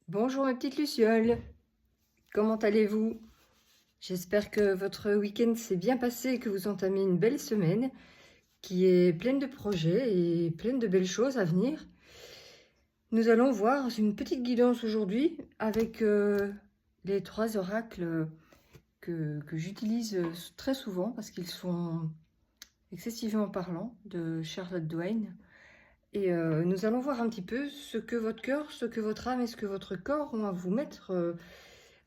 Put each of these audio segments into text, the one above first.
Bonjour mes petites lucioles, comment allez-vous? J'espère que votre week-end s'est bien passé et que vous entamez une belle semaine qui est pleine de projets et pleine de belles choses à venir. Nous allons voir une petite guidance aujourd'hui avec les 3 oracles que j'utilise très souvent parce qu'ils sont excessivement parlants de Charlotte Dwayne. Et nous allons voir un petit peu ce que votre cœur, ce que votre âme et ce que votre corps ont à vous mettre,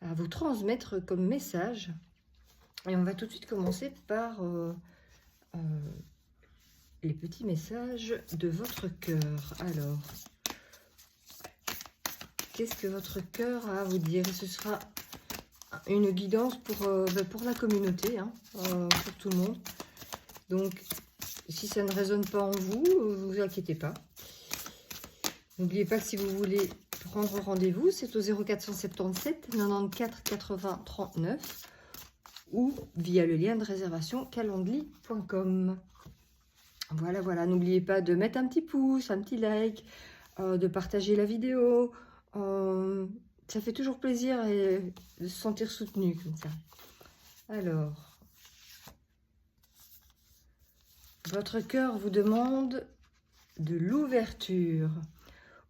à vous transmettre comme message. Et on va tout de suite commencer par euh, les petits messages de votre cœur. Alors, qu'est-ce que votre cœur a à vous dire? Et ce sera une guidance pour la communauté, hein, pour tout le monde. Donc, si ça ne résonne pas en vous, vous inquiétez pas. N'oubliez pas que si vous voulez prendre rendez-vous, c'est au 0477 94 80 39 ou via le lien de réservation calendly.com. Voilà, voilà. N'oubliez pas de mettre un petit pouce, un petit like, de partager la vidéo. Ça fait toujours plaisir et de se sentir soutenu comme ça. Alors, votre cœur vous demande de l'ouverture.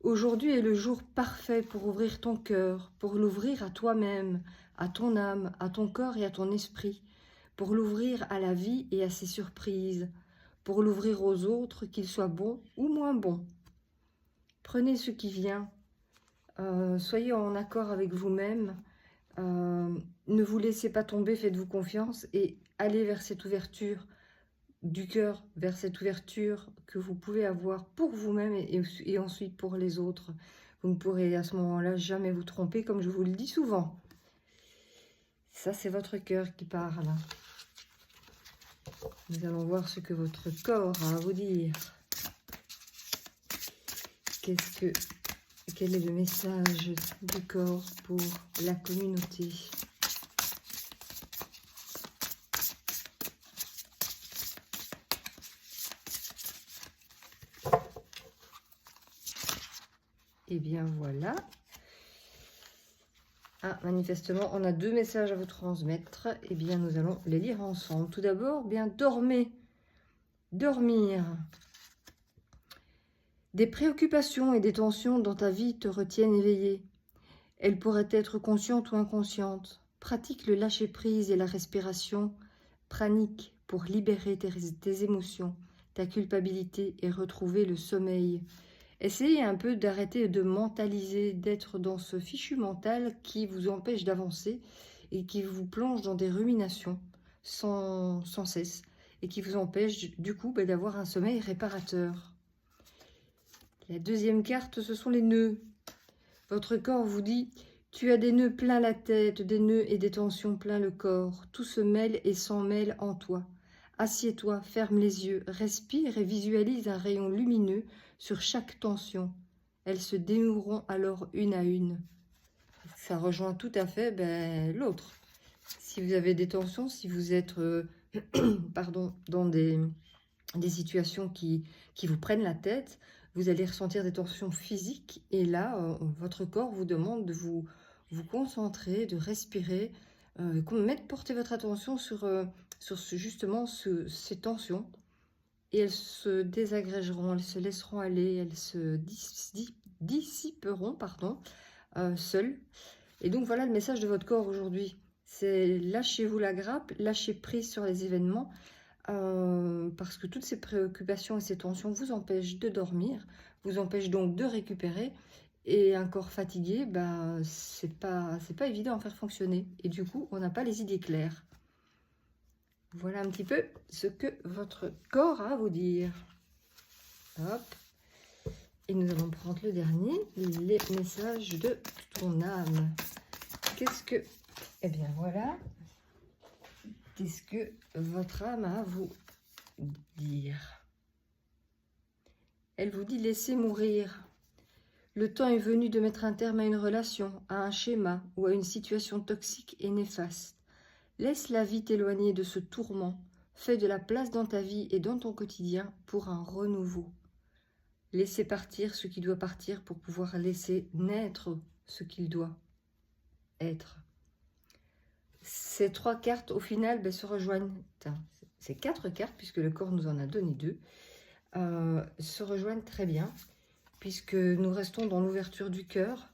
Aujourd'hui est le jour parfait pour ouvrir ton cœur, pour l'ouvrir à toi-même, à ton âme, à ton corps et à ton esprit, pour l'ouvrir à la vie et à ses surprises, pour l'ouvrir aux autres, qu'ils soient bons ou moins bons. Prenez ce qui vient, soyez en accord avec vous-même, ne vous laissez pas tomber, faites-vous confiance et allez vers cette ouverture du cœur, vers cette ouverture que vous pouvez avoir pour vous-même et ensuite pour les autres. Vous ne pourrez à ce moment-là jamais vous tromper, comme je vous le dis souvent. Ça, c'est votre cœur qui parle. Nous allons voir ce que votre corps a à vous dire. Quel est le message du corps pour la communauté? Et bien voilà. Ah, manifestement, on a 2 messages à vous transmettre. Eh bien, nous allons les lire ensemble. Tout d'abord, bien dormez. Dormir. Des préoccupations et des tensions dans ta vie te retiennent éveillé. Elles pourraient être conscientes ou inconscientes. Pratique le lâcher-prise et la respiration pranique pour libérer tes émotions, ta culpabilité et retrouver le sommeil. Essayez un peu d'arrêter de mentaliser, d'être dans ce fichu mental qui vous empêche d'avancer et qui vous plonge dans des ruminations sans cesse et qui vous empêche du coup d'avoir un sommeil réparateur. La deuxième carte, ce sont les nœuds. Votre corps vous dit « Tu as des nœuds plein la tête, des nœuds et des tensions plein le corps. Tout se mêle et s'en mêle en toi. Assieds-toi, ferme les yeux, respire et visualise un rayon lumineux sur chaque tension. Elles se dénoueront alors une à une. » Ça rejoint tout à fait l'autre. Si vous avez des tensions, si vous êtes dans des situations qui vous prennent la tête, vous allez ressentir des tensions physiques. Et là, votre corps vous demande de vous concentrer, de respirer, porter votre attention sur justement ces tensions. Et elles se désagrégeront, elles se laisseront aller, elles se dissiperont, seules. Et donc voilà le message de votre corps aujourd'hui. C'est lâchez-vous la grappe, lâchez prise sur les événements, parce que toutes ces préoccupations et ces tensions vous empêchent de dormir, vous empêchent donc de récupérer. Et un corps fatigué, c'est pas évident à faire fonctionner. Et du coup, on n'a pas les idées claires. Voilà un petit peu ce que votre corps a à vous dire. Hop. Et nous allons prendre le dernier, les messages de ton âme. Qu'est-ce que... Eh bien voilà. Qu'est-ce que votre âme a à vous dire? Elle vous dit laissez mourir. Le temps est venu de mettre un terme à une relation, à un schéma ou à une situation toxique et néfaste. Laisse la vie t'éloigner de ce tourment. Fais de la place dans ta vie et dans ton quotidien pour un renouveau. Laissez partir ce qui doit partir pour pouvoir laisser naître ce qu'il doit être. Ces 3 cartes, au final, se rejoignent. Ces 4 cartes, puisque le corps nous en a donné 2, se rejoignent très bien, puisque nous restons dans l'ouverture du cœur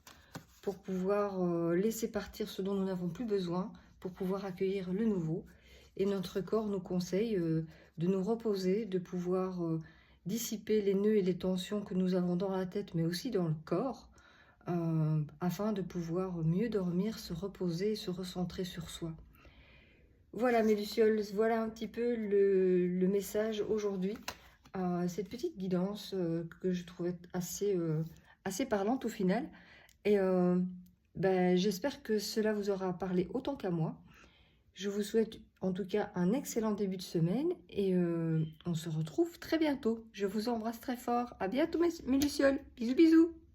pour pouvoir laisser partir ce dont nous n'avons plus besoin, pour pouvoir accueillir le nouveau. Et notre corps nous conseille de nous reposer, de pouvoir dissiper les nœuds et les tensions que nous avons dans la tête, mais aussi dans le corps, afin de pouvoir mieux dormir, se reposer et se recentrer sur soi. Voilà mes lucioles, voilà un petit peu le message aujourd'hui. Cette petite guidance que je trouvais assez parlante au final. Et j'espère que cela vous aura parlé autant qu'à moi. Je vous souhaite en tout cas un excellent début de semaine et on se retrouve très bientôt. Je vous embrasse très fort. À bientôt mes lucioles. Bisous bisous.